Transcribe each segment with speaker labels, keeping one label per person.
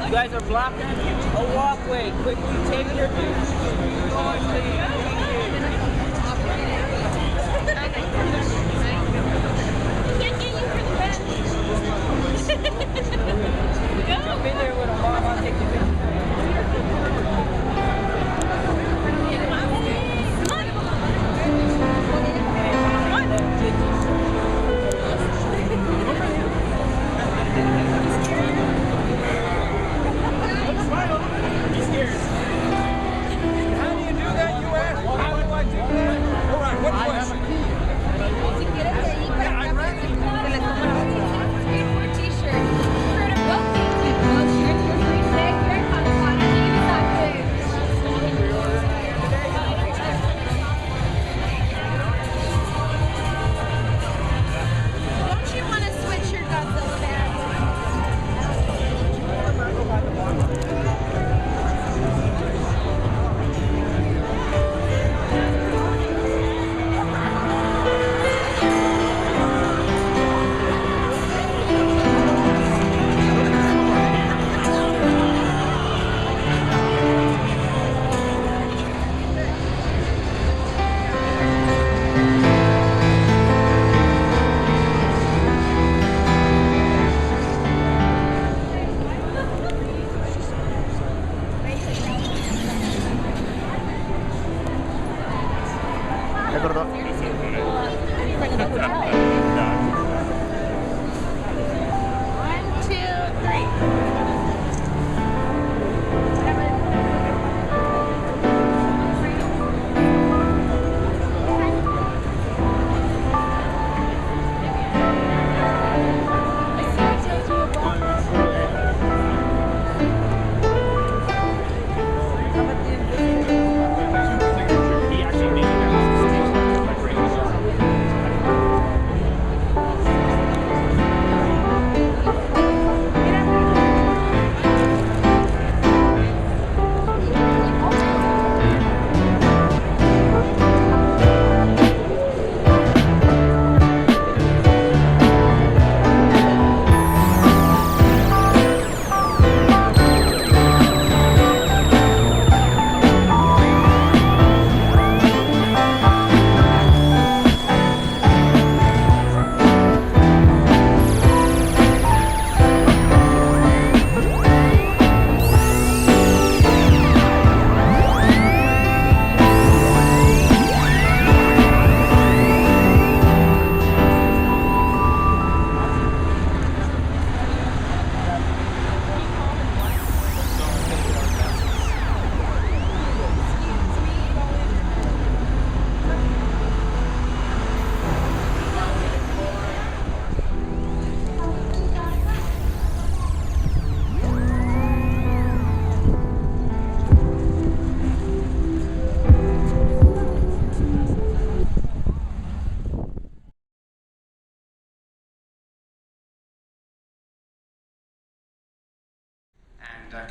Speaker 1: You guys are blocking a walkway. Quickly take your dues. Jump in there with a mom. I'll take the picture.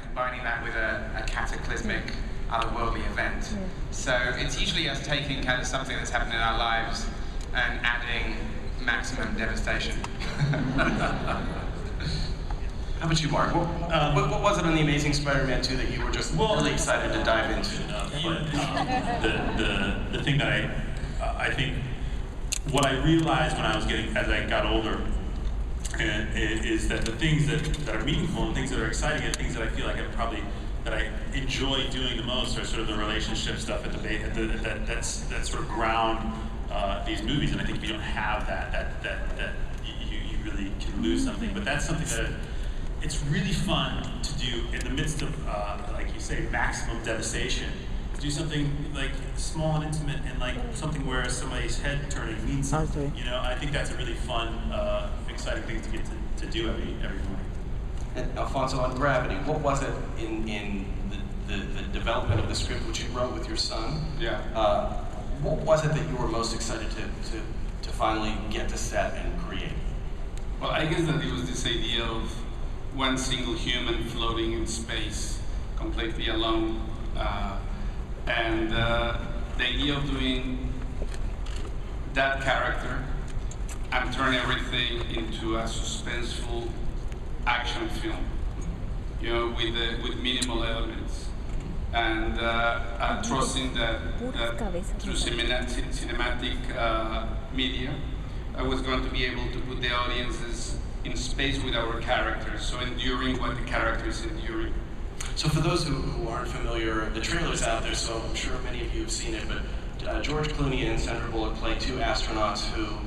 Speaker 2: Combining that with a cataclysmic, otherworldly event. So it's usually us taking kind of something that's happened in our lives and adding maximum devastation.
Speaker 3: How about you, Mark? What was it on The Amazing Spider-Man 2 that you were just really excited to dive into?
Speaker 4: The thing that I think, what I realized when I was as I got older, is that the things that are meaningful and things that are exciting and things that I feel like that I enjoy doing the most are sort of the relationship stuff that sort of ground these movies. And I think if you don't have that you really can lose something. But that's something that it's really fun to do in the midst of, like you say, maximum devastation. To do something like small and intimate and like something where somebody's head turning means something. You know, I think that's a really fun, exciting thing to get to do every morning.
Speaker 3: And Alfonso, on Gravity, what was it in the development of the script which you wrote with your son?
Speaker 5: Yeah.
Speaker 3: What was it that you were most excited to finally get to set and create?
Speaker 5: Well, I guess that it was this idea of one single human floating in space, completely alone. And the idea of doing that character and turn everything into a suspenseful action film. with minimal elements. And I'm trusting that through cinematic media, I was going to be able to put the audiences in space with our characters, so enduring what the character is enduring.
Speaker 3: So for those who aren't familiar, the trailer's out there, so I'm sure many of you have seen it, but George Clooney and Sandra Bullock play two astronauts who,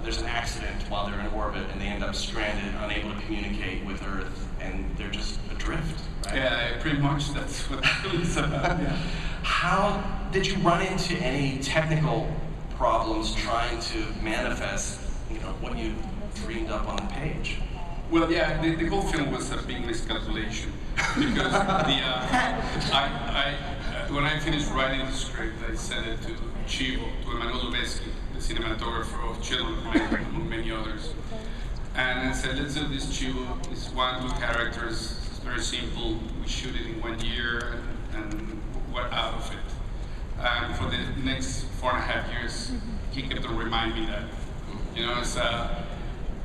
Speaker 3: there's an accident while they're in orbit and they end up stranded, unable to communicate with Earth, and they're just adrift, right?
Speaker 5: Yeah, pretty much that's what it's about. Yeah.
Speaker 3: How did you run into any technical problems trying to manifest, what you dreamed up on the page?
Speaker 5: Well, yeah, the whole film was a big miscalculation because when I finished writing the script, I sent it to Chivo, to Emanuel Lubezki, the cinematographer of Children of Men, among many others. And I said, let's do this, Chivo. It's one, two characters. It's very simple. We shoot it in 1 year, and we're out of it. And for the next 4.5 years, he kept on reminding me that.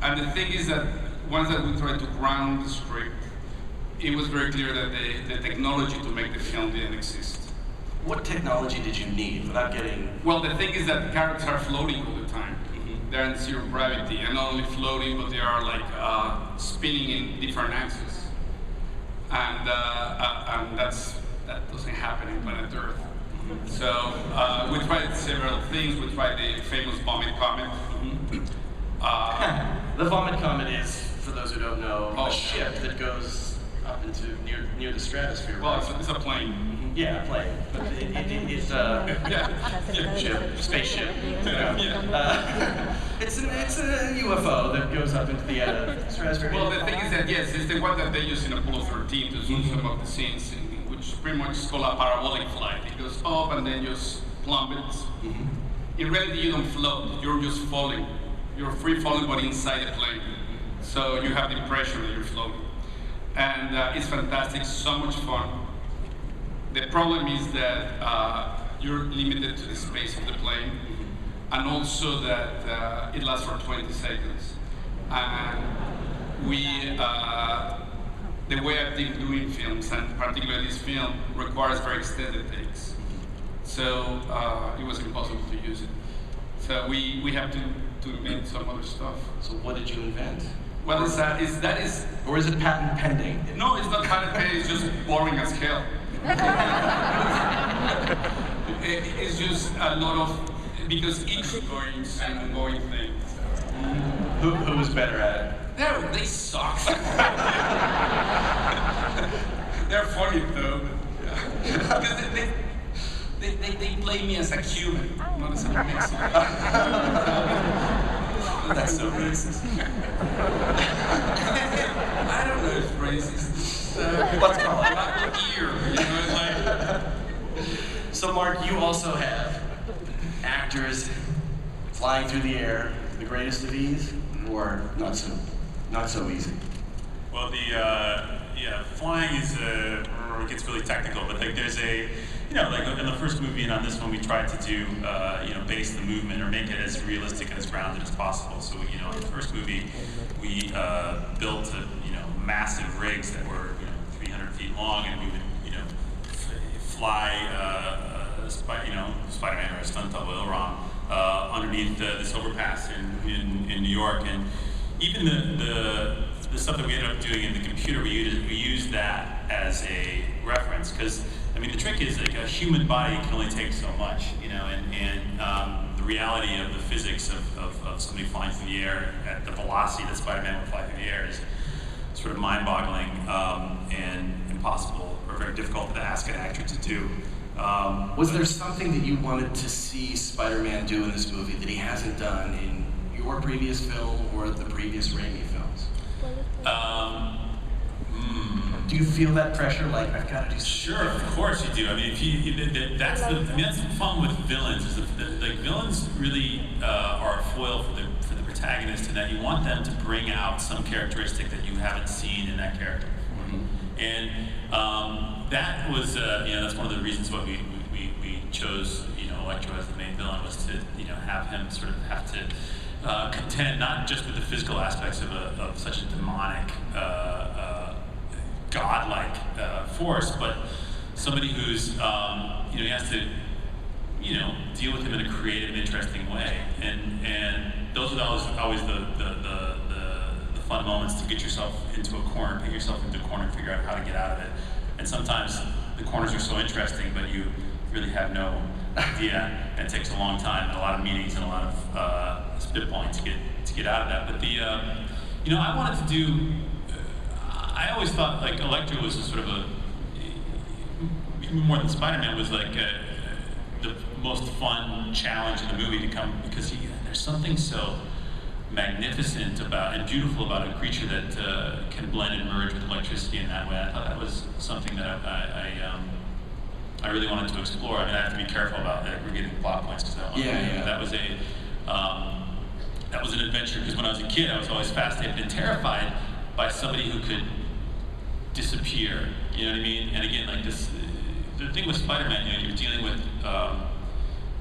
Speaker 5: And the thing is that once that we tried to ground the script, it was very clear that the technology to make the film didn't exist.
Speaker 3: What technology did you need without getting...
Speaker 5: Well, the thing is that the characters are floating all the time. They're in zero gravity, and not only floating, but they are like spinning in different axes. And that doesn't happen in planet Earth. So we tried several things. We tried the famous vomit comet.
Speaker 3: The vomit comet is, for those who don't know, a ship that goes up into near the stratosphere.
Speaker 5: Well, it's a plane.
Speaker 3: Yeah, a plane. But it's spaceship. It's a UFO that goes up into the stratosphere.
Speaker 5: Well, the thing is that yes, it's the one that they use in Apollo 13 to zoom some of the scenes, which pretty much is called a parabolic flight. It goes up and then just plummets. In reality, you don't float; you're just falling. You're free falling, but inside the plane. So you have the impression that you're floating. And it's fantastic, so much fun. The problem is that you're limited to the space of the plane, and also that it lasts for 20 seconds. And the way I've been doing films, and particularly this film, requires very extended takes. So it was impossible to use it. So we have to invent some other stuff.
Speaker 3: So what did you invent?
Speaker 5: Well, or is
Speaker 3: it patent pending?
Speaker 5: No, it's not patent pending. It's just boring as hell. It's just a lot of because each going and ongoing thing.
Speaker 3: Who was better at it?
Speaker 5: They suck. They're funny though. Because they play me as a Cuban, not as a Mexican.
Speaker 3: That's so racist.
Speaker 5: I don't know if it's racist.
Speaker 3: Let's call it.
Speaker 5: Ear,
Speaker 3: So Mark, you also have actors flying through the air, the greatest of ease, or not so easy?
Speaker 4: Well, flying is it gets really technical, but like there's like in the first movie and on this one, we tried to do base the movement or make it as realistic and as grounded as possible. So in the first movie, we built massive rigs that were 300 feet long, and we would fly Spider-Man or a stunt double Ilron underneath this overpass in New York, and even the stuff that we ended up doing in the computer, we used that as a reference, because the trick is like a human body can only take so much, and the reality of the physics of somebody flying through the air at the velocity that Spider-Man would fly through the air is sort of mind-boggling and impossible or very difficult to ask an actor to do.
Speaker 3: Was there something that you wanted to see Spider-Man do in this movie that he hasn't done in your previous film or the previous Raimi films? Do you feel that pressure? Like, I've got to do something?
Speaker 4: Sure, of course you do. That's the fun with villains. Is that villains really are a foil for the protagonist, and that you want them to bring out some characteristic that you haven't seen in that character before. And that was that's one of the reasons why we chose Electro as the main villain, was to have him sort of have to contend not just with the physical aspects of such a demonic force, but somebody who's, you has to, deal with him in a creative, interesting way. And those are always the fun moments, to get yourself into a corner, pick yourself into a corner, and figure out how to get out of it. And sometimes the corners are so interesting, but you really have no idea, and it takes a long time, and a lot of meetings, and a lot of spitballing to get out of that. But I wanted to do. I always thought like Electro was a sort of even more than Spider-Man, was like the most fun challenge in the movie to come, because there's something so magnificent about and beautiful about a creature that can blend and merge with electricity in that way. I thought that was something that I really wanted to explore. I mean, I have to be careful about aggregating plot points, because that was an adventure. Because when I was a kid, I was always fascinated and terrified by somebody who could disappear. You know what I mean? And again, like this, the thing with Spider-Man, you're dealing with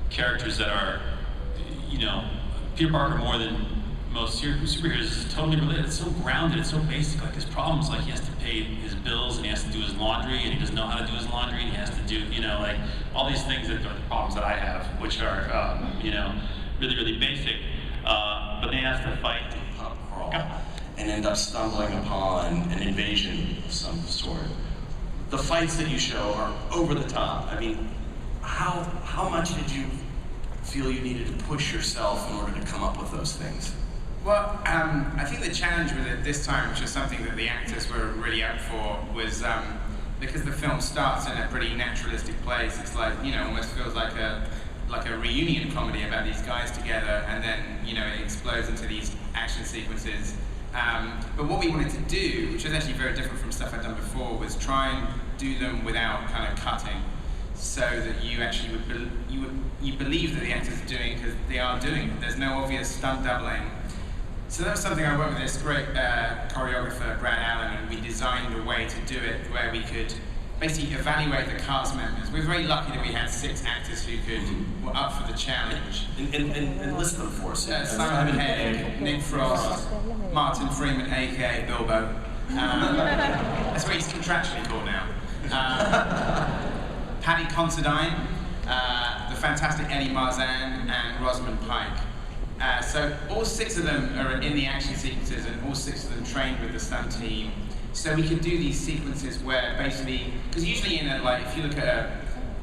Speaker 4: characters that are, Peter Parker more than most superheroes is totally related. It's so grounded, it's so basic. Like his problems, like he has to pay his bills, and he has to do his laundry, and he doesn't know how to do his laundry, and he has to do, like all these things that are the problems that I have, which are, really, really basic. But then he has to fight
Speaker 3: and end up stumbling upon an invasion of some sort. The fights that you show are over the top. I mean, how much did you feel you needed to push yourself in order to come up with those things?
Speaker 2: Well, I think the challenge with it this time, which is something that the actors were really up for, was because the film starts in a pretty naturalistic place. It's like, almost feels like a reunion comedy about these guys together, and then, it explodes into these action sequences. But what we wanted to do, which was actually very different from stuff I'd done before, was try and do them without kind of cutting, so that you actually you believe that the actors are doing, because they are doing it. There's no obvious stunt doubling. So that was something I worked with this great choreographer, Brad Allen, and we designed a way to do it where we could basically evaluate the cast members. We were very lucky that we had 6 actors who were up for the challenge.
Speaker 3: And list them for us.
Speaker 2: Simon Pegg, Nick Frost, Martin Freeman, aka Bilbo. That's what he's contractually called now. Paddy Considine, the fantastic Eddie Marzan, and Rosamund Pike. So all 6 of them are in the action sequences, and all 6 of them trained with the stunt team. So we could do these sequences where basically, because usually if you look at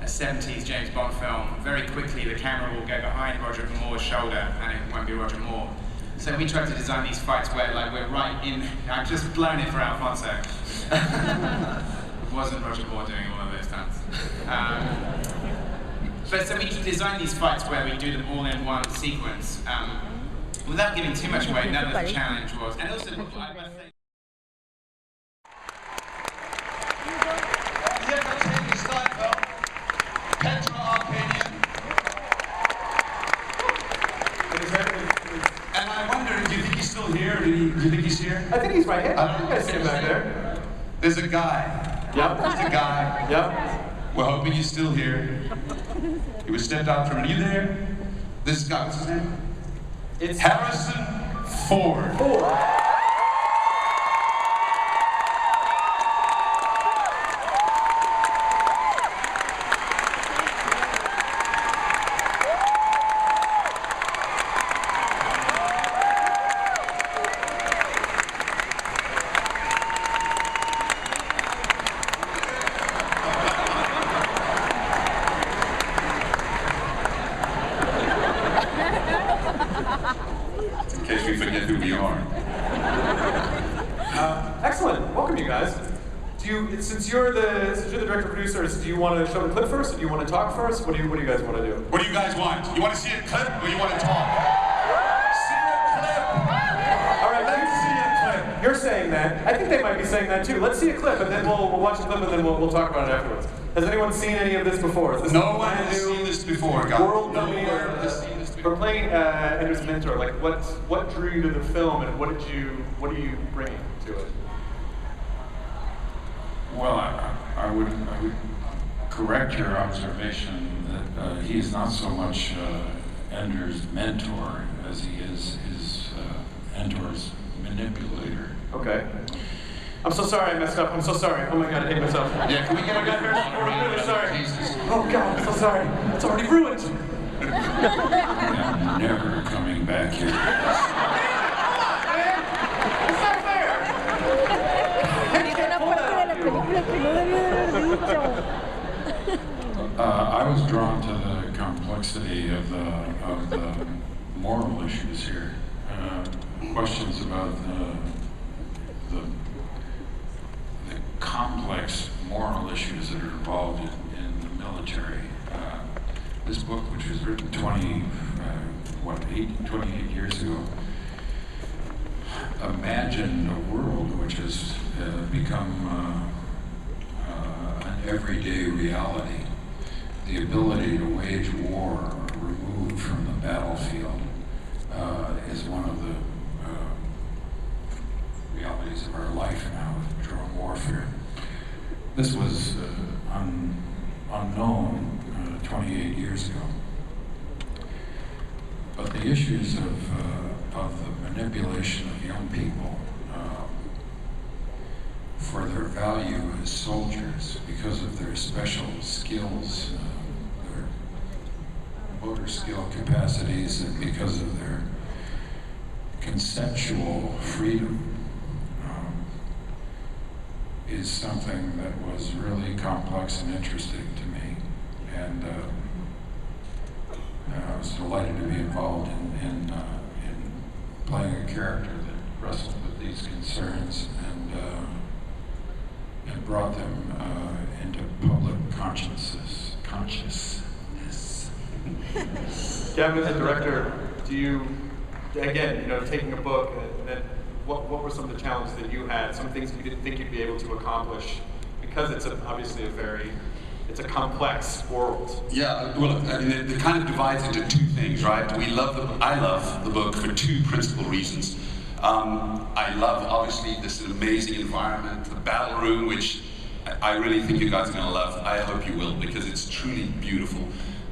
Speaker 2: a 70s James Bond film, very quickly the camera will go behind Roger Moore's shoulder, and it won't be Roger Moore. So we tried to design these fights where we're right in, I've just blown it for Alfonso. It wasn't Roger Moore doing all of those stunts. But so we designed these fights where we do them all in one sequence. Without giving too much away, none of the challenge was, and also I must say,
Speaker 6: And I wonder, do you think he's still here? Do you think he's here?
Speaker 7: I think he's right here.
Speaker 6: I don't know.
Speaker 7: I see him back there.
Speaker 6: There's a guy.
Speaker 7: Yep.
Speaker 6: There's a guy.
Speaker 7: Yep.
Speaker 6: We're hoping he's still here. He was stepped out from. Are you there? This guy, what's his name?
Speaker 7: It's
Speaker 6: Harrison Ford. In case we forget who we are.
Speaker 7: excellent. Welcome, you guys. Since you're the director producers, do you want to show the clip first, or do you want to talk first? What do you guys want to do?
Speaker 6: What do you guys want? You want to see a clip, or you want to talk? See a clip.
Speaker 7: All right, let's see a clip. You're saying that. I think they might be saying that too. Let's see a clip, and then we'll watch the clip, and then we'll talk about it afterwards. Has anyone seen any of this before?
Speaker 6: No one has seen this before, guys.
Speaker 7: World
Speaker 6: No one
Speaker 7: premiere.
Speaker 6: has seen this before.
Speaker 7: For playing Ender's mentor, like what drew you to the film, and what are you bringing to it?
Speaker 8: Well, I would correct your observation that he is not so much Ender's mentor as he is his Ender's manipulator.
Speaker 7: Okay. I'm so sorry I messed up. I'm so sorry. Oh my god, I hate myself.
Speaker 6: Yeah, can we get
Speaker 7: Oh my god, Harrison, I'm really sorry.
Speaker 6: Jesus.
Speaker 7: Oh god, I'm so sorry. It's already ruined.
Speaker 8: I'm never coming back here.
Speaker 7: It's not fair.
Speaker 9: Una parte de la película que no debía de haber dicho.
Speaker 8: I was drawn to the complexity of the moral issues here. Questions about the complex moral issues that are involved in the military. This book, which was written 28 years ago, imagined a world which has become an everyday reality. The ability to wage war removed from the battlefield is one of the realities of our life now with drone warfare. This was unknown 28 years ago. But the issues of the manipulation of young people for their value as soldiers because of their special skills, their motor skill capacities, and because of their conceptual freedom is something that was really complex and interesting to me. And I was delighted to be involved in playing a character that wrestled with these concerns and brought them into public consciousness.
Speaker 7: Gavin, as a director, do you, again, you know, taking a book, and then what were some of the challenges that you had? Some things you didn't think you'd be able to accomplish because it's obviously it's a complex world.
Speaker 6: Yeah, well, I mean, it kind of divides into two things, right? I love the book for two principal reasons. I love, obviously, this amazing environment, the battle room, which I really think you guys are going to love. I hope you will, because it's truly beautiful.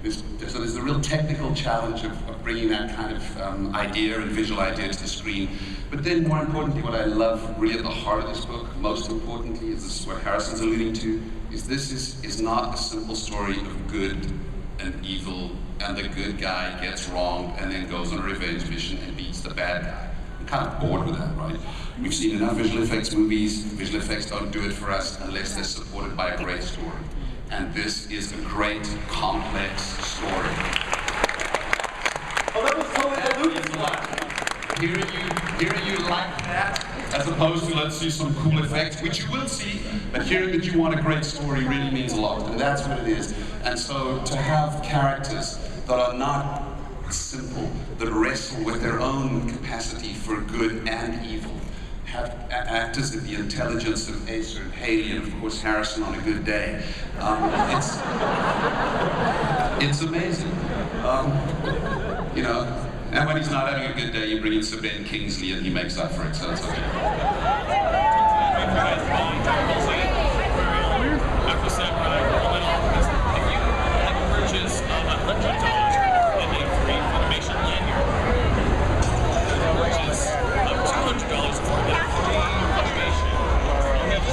Speaker 6: So there's a real technical challenge of bringing that kind of idea and visual idea to the screen. But then, more importantly, what I love really at the heart of this book, most importantly, is this is what Harrison's alluding to, is this is not a simple story of good and evil, and the good guy gets wronged and then goes on a revenge mission and beats the bad guy. I'm kind of bored with that, right? We've seen enough visual effects movies. Visual effects don't do it for us unless they're supported by a great story. And this is a great, complex story.
Speaker 7: Oh, that was totally a Lucas laugh.
Speaker 6: Hearing you like that, as opposed to let's see some cool effects, which you will see, but hearing that you want a great story really means a lot, and that's what it is. And so to have characters that are not simple, that wrestle with their own capacity for good and evil, have actors of the intelligence of Acer and Haley, and of course Harrison on a good day. It's amazing. You know, and when he's not having a good day, you bring in Sir Ben Kingsley and he makes up for it, so it's okay.
Speaker 10: After Samurai, if you have a purchase of $100 and a free animation lanyard, which is of $200 for that free animation, you have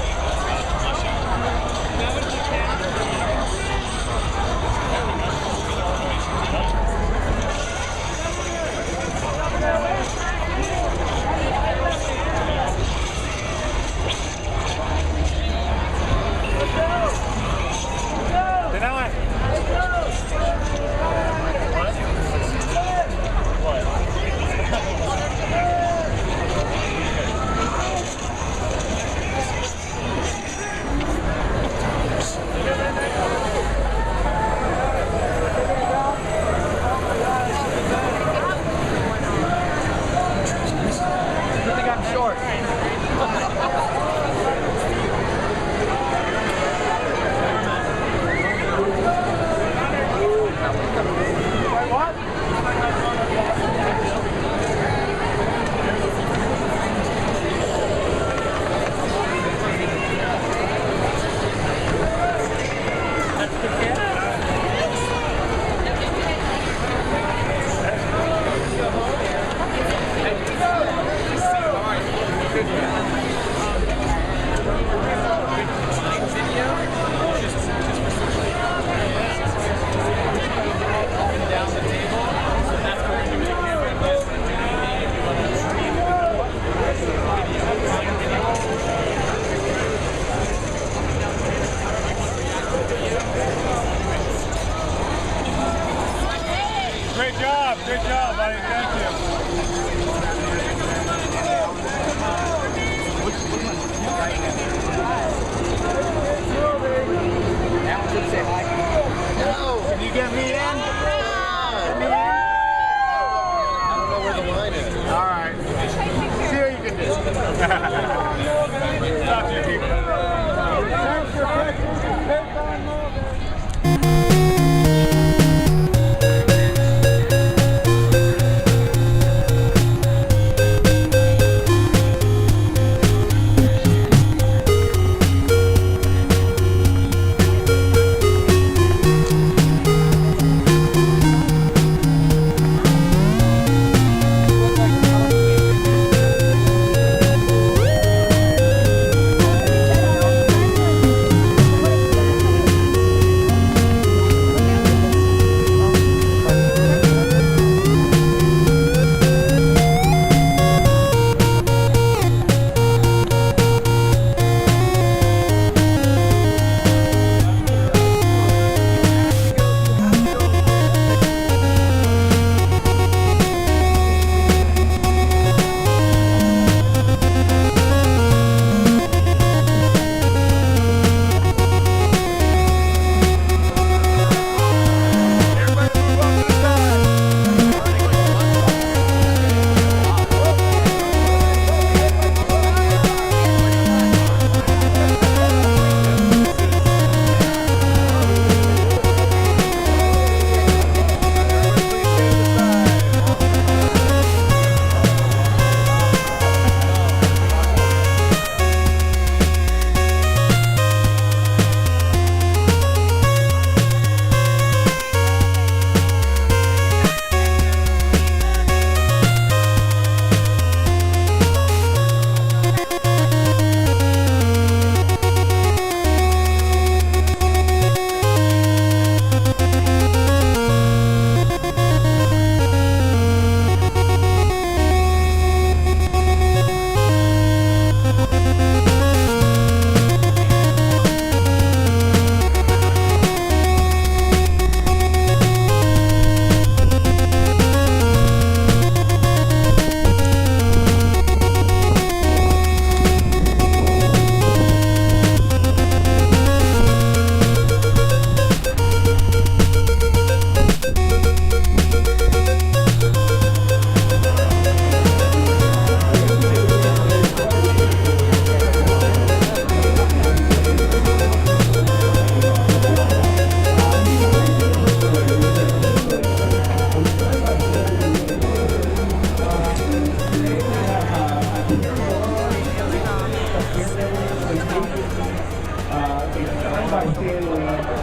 Speaker 11: by Stan Lee.